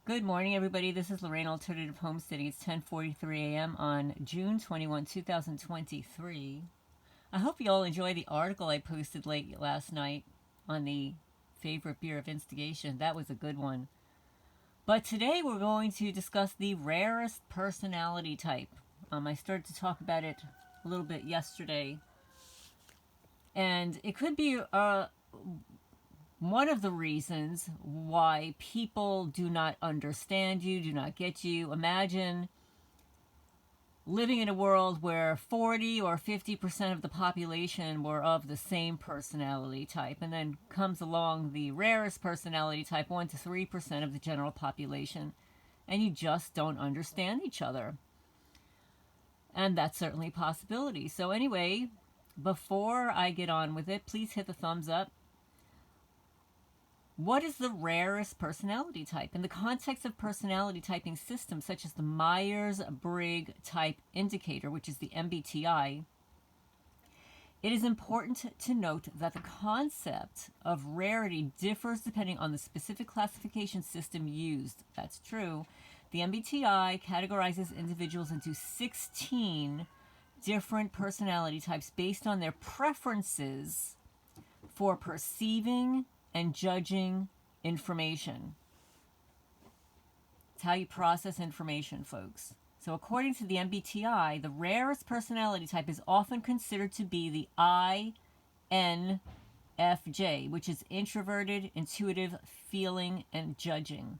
Good morning, everybody. This is Lorraine Alternative Homesteading. It's 10:43 a.m. on June 21, 2023. I hope you all enjoy the article I posted late last night on the favorite beer of instigation. That was a good one. But today we're going to discuss the rarest personality type. I started to talk about it a little bit yesterday. And it could be one of the reasons why people do not understand you, do not get you. Imagine living in a world where 40 or 50% of the population were of the same personality type, and then comes along the rarest personality type, 1 to 3% of the general population, and you just don't understand each other. And that's certainly a possibility. So anyway, before I get on with it, please hit the thumbs up. What is the rarest personality type? In the context of personality typing systems such as the Myers-Briggs Type Indicator, which is the MBTI, it is important to note that the concept of rarity differs depending on the specific classification system used. That's true. The MBTI categorizes individuals into 16 different personality types based on their preferences for perceiving and judging information. It's how you process information, folks. So according to the MBTI, the rarest personality type is often considered to be the INFJ, which is introverted, intuitive, feeling, and judging.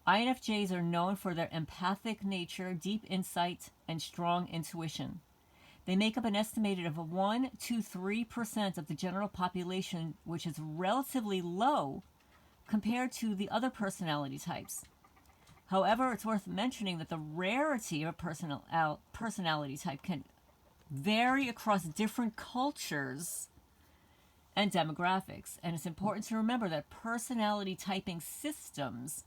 INFJs are known for their empathic nature, deep insight, and strong intuition. They make up an estimated of 1 to 3% of the general population, which is relatively low compared to the other personality types. However, it's worth mentioning that the rarity of a personality type can vary across different cultures and demographics. And it's important to remember that personality typing systems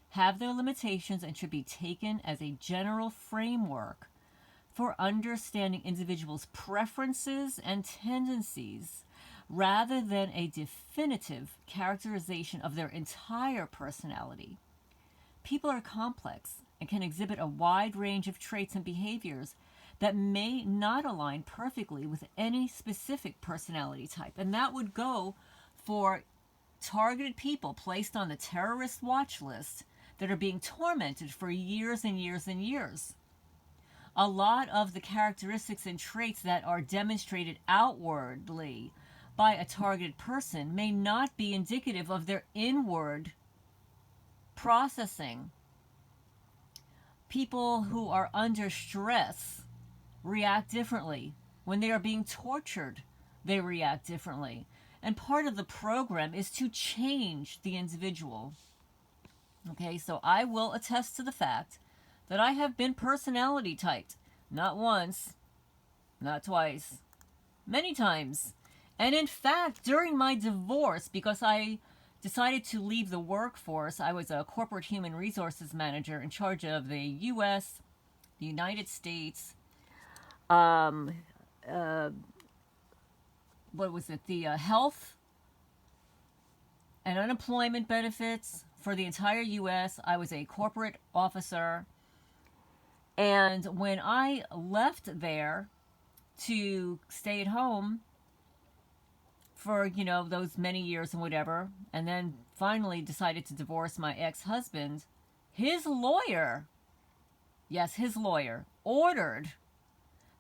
have their limitations and should be taken as a general framework for understanding individuals' preferences and tendencies rather than a definitive characterization of their entire personality. People are complex and can exhibit a wide range of traits and behaviors that may not align perfectly with any specific personality type. And that would go for targeted people placed on the terrorist watch list that are being tormented for years and years and years. A lot of the characteristics and traits that are demonstrated outwardly by a targeted person may not be indicative of their inward processing. People who are under stress react differently. When they are being tortured, they react differently. And part of the program is to change the individual. Okay, so I will attest to the fact that I have been personality typed. Not once, not twice, many times. And in fact, during my divorce, because I decided to leave the workforce, I was a corporate human resources manager in charge of the U.S., the United States, what was it, the health and unemployment benefits for the entire U.S. I was a corporate officer. And when I left there to stay at home for, those many years and whatever, and then finally decided to divorce my ex-husband, his lawyer, yes, his lawyer, ordered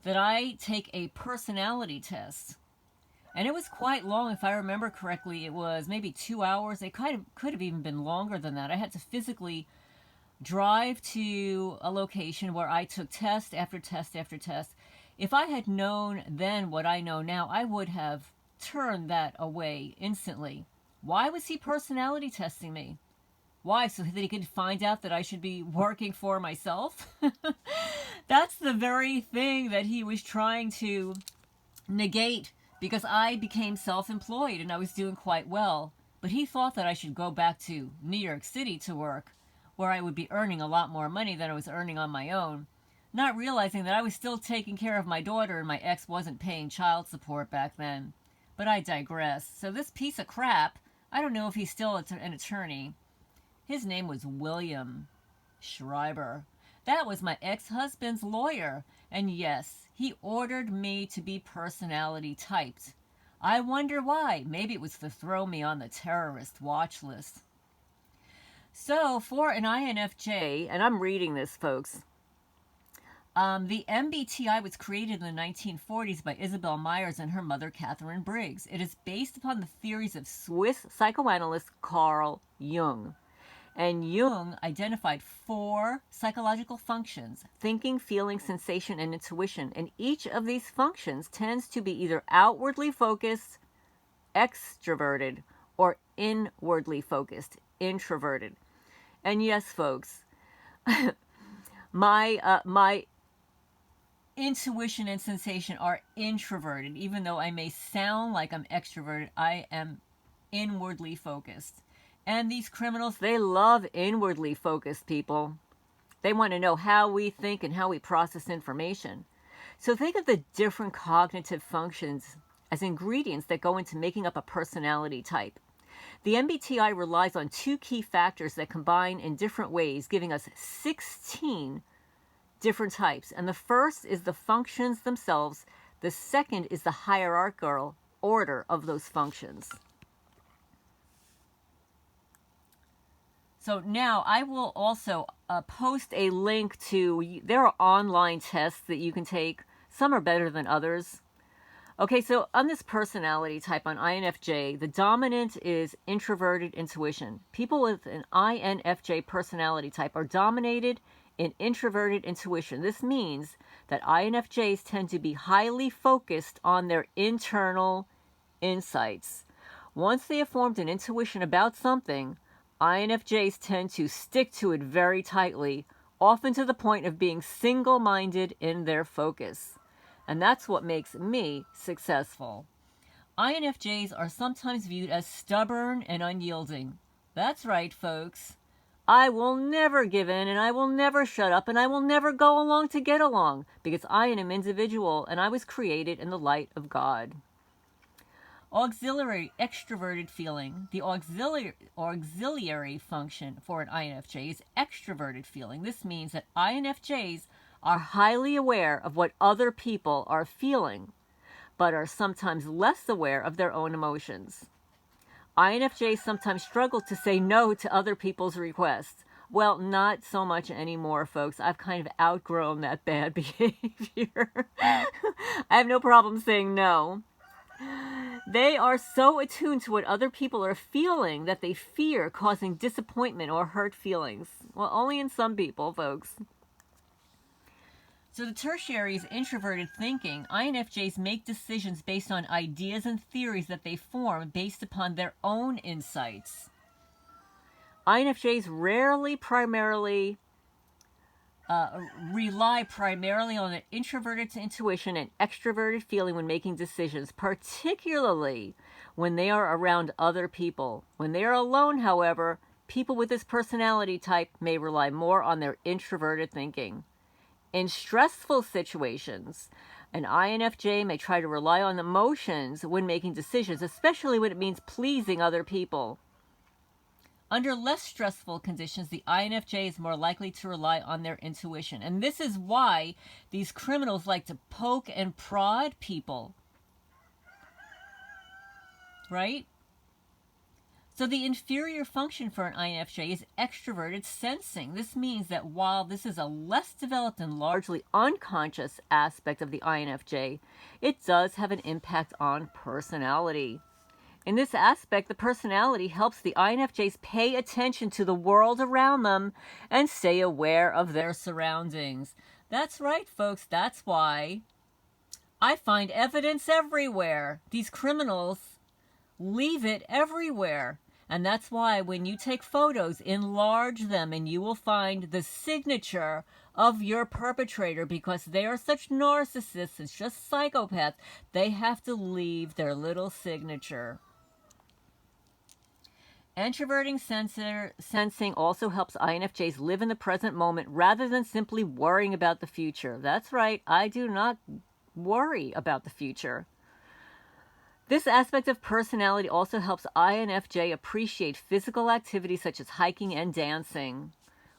that I take a personality test. And it was quite long, if I remember correctly. It was maybe 2 hours. It could have even been longer than that. I had to physically drive to a location where I took test after test after test. If I had known then what I know now, I would have turned that away instantly. Why was he personality testing me? Why? So that he could find out that I should be working for myself? That's the very thing that he was trying to negate, because I became self-employed and I was doing quite well. But he thought that I should go back to New York City to work, where I would be earning a lot more money than I was earning on my own, not realizing that I was still taking care of my daughter and my ex wasn't paying child support back then. But I digress. So this piece of crap, I don't know if he's still an attorney. His name was William Schreiber. That was my ex-husband's lawyer. And yes, he ordered me to be personality typed. I wonder why. Maybe it was to throw me on the terrorist watch list. So for an INFJ, and I'm reading this, folks, the MBTI was created in the 1940s by Isabel Myers and her mother, Catherine Briggs. It is based upon the theories of Swiss psychoanalyst Carl Jung. And Jung identified 4 psychological functions: thinking, feeling, sensation, and intuition. And each of these functions tends to be either outwardly focused, extroverted, or inwardly focused, introverted. And yes, folks, my intuition and sensation are introverted. Even though I may sound like I'm extroverted, I am inwardly focused. And these criminals, they love inwardly focused people. They want to know how we think and how we process information. So think of the different cognitive functions as ingredients that go into making up a personality type. The MBTI relies on 2 key factors that combine in different ways, giving us 16 different types. And the first is the functions themselves. The second is the hierarchical order of those functions. So now I will also post a link to, there are online tests that you can take. Some are better than others. Okay, so on this personality type on INFJ, the dominant is introverted intuition. People with an INFJ personality type are dominated in introverted intuition. This means that INFJs tend to be highly focused on their internal insights. Once they have formed an intuition about something, INFJs tend to stick to it very tightly, often to the point of being single-minded in their focus. And that's what makes me successful. INFJs are sometimes viewed as stubborn and unyielding. That's right, folks. I will never give in, and I will never shut up, and I will never go along to get along, because I am an individual, and I was created in the light of God. Auxiliary extroverted feeling. The auxiliary function for an INFJ is extroverted feeling. This means that INFJs are highly aware of what other people are feeling, but are sometimes less aware of their own emotions. INFJs sometimes struggle to say no to other people's requests. Well, not so much anymore, folks. I've kind of outgrown that bad behavior. I have no problem saying no. They are so attuned to what other people are feeling that they fear causing disappointment or hurt feelings. Well, only in some people, folks. So the tertiary is introverted thinking. INFJs make decisions based on ideas and theories that they form based upon their own insights. INFJs rely primarily on an introverted intuition and extroverted feeling when making decisions, particularly when they are around other people. When they are alone, however, people with this personality type may rely more on their introverted thinking. In stressful situations, an INFJ may try to rely on emotions when making decisions, especially when it means pleasing other people. Under less stressful conditions, the INFJ is more likely to rely on their intuition. And this is why these criminals like to poke and prod people. Right? So the inferior function for an INFJ is extroverted sensing. This means that while this is a less developed and largely unconscious aspect of the INFJ, it does have an impact on personality. In this aspect, the personality helps the INFJs pay attention to the world around them and stay aware of their surroundings. That's right, folks. That's why I find evidence everywhere. These criminals leave it everywhere. And that's why when you take photos, enlarge them and you will find the signature of your perpetrator, because they are such narcissists and just psychopaths. They have to leave their little signature. Introverting sensing also helps INFJs live in the present moment rather than simply worrying about the future. That's right, I do not worry about the future. This aspect of personality also helps INFJ appreciate physical activities such as hiking and dancing.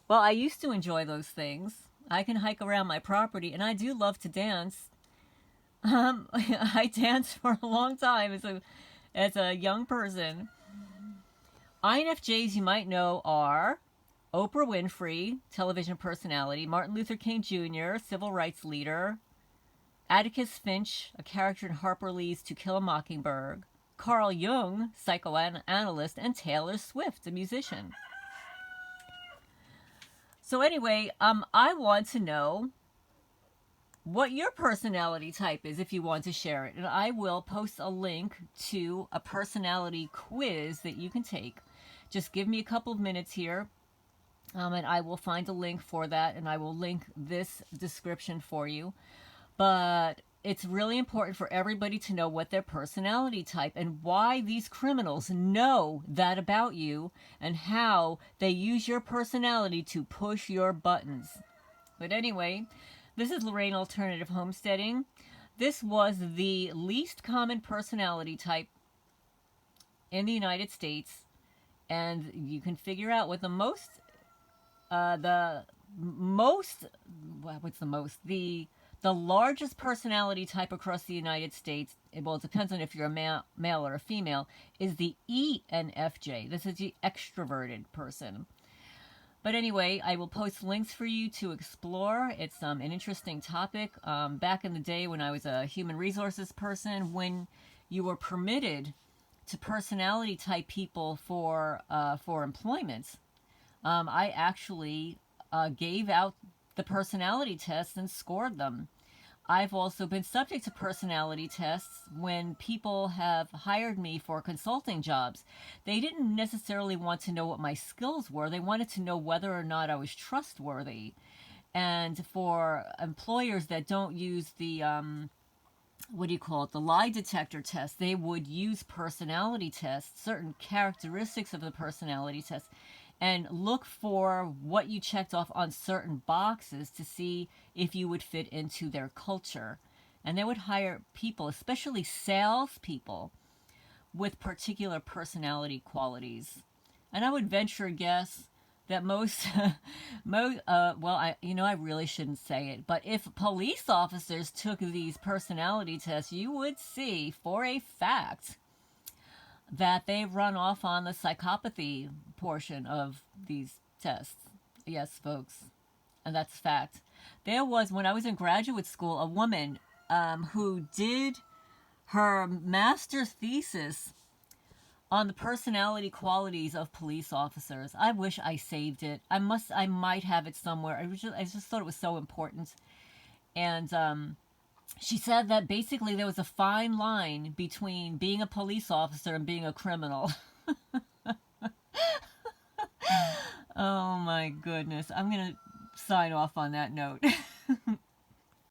Well, I used to enjoy those things. I can hike around my property, and I do love to dance. I danced for a long time as a young person. INFJs you might know are Oprah Winfrey, television personality; Martin Luther King Jr., civil rights leader; Atticus Finch, a character in Harper Lee's To Kill a Mockingbird; Carl Jung, psychoanalyst; and Taylor Swift, a musician. So anyway, I want to know what your personality type is if you want to share it. And I will post a link to a personality quiz that you can take. Just give me a couple of minutes here, and I will find a link for that, and I will link this description for you. But it's really important for everybody to know what their personality type and why these criminals know that about you and how they use your personality to push your buttons. But anyway, this is Lorraine Alternative Homesteading. This was the least common personality type in the United States, and you can figure out what the largest personality type across the United States, well, it depends on if you're a male or a female, is the ENFJ. This is the extroverted person. But anyway, I will post links for you to explore. It's an interesting topic. Back in the day when I was a human resources person, when you were permitted to personality type people for employment, I actually gave out the personality tests and scored them. I've also been subject to personality tests when people have hired me for consulting jobs. They didn't necessarily want to know what my skills were. They wanted to know whether or not I was trustworthy. And for employers that don't use the, the lie detector test, they would use personality tests, certain characteristics of the personality test, and look for what you checked off on certain boxes to see if you would fit into their culture. And they would hire people, especially salespeople, with particular personality qualities. And I would venture a guess that I really shouldn't say it, but if police officers took these personality tests, you would see for a fact that they run off on the psychopathy portion of these tests. Yes, folks. And that's fact. There was, when I was in graduate school, a woman who did her master's thesis on the personality qualities of police officers. I wish I saved it. I might have it somewhere. I just thought it was so important. And she said that basically there was a fine line between being a police officer and being a criminal. Oh my goodness. I'm going to sign off on that note.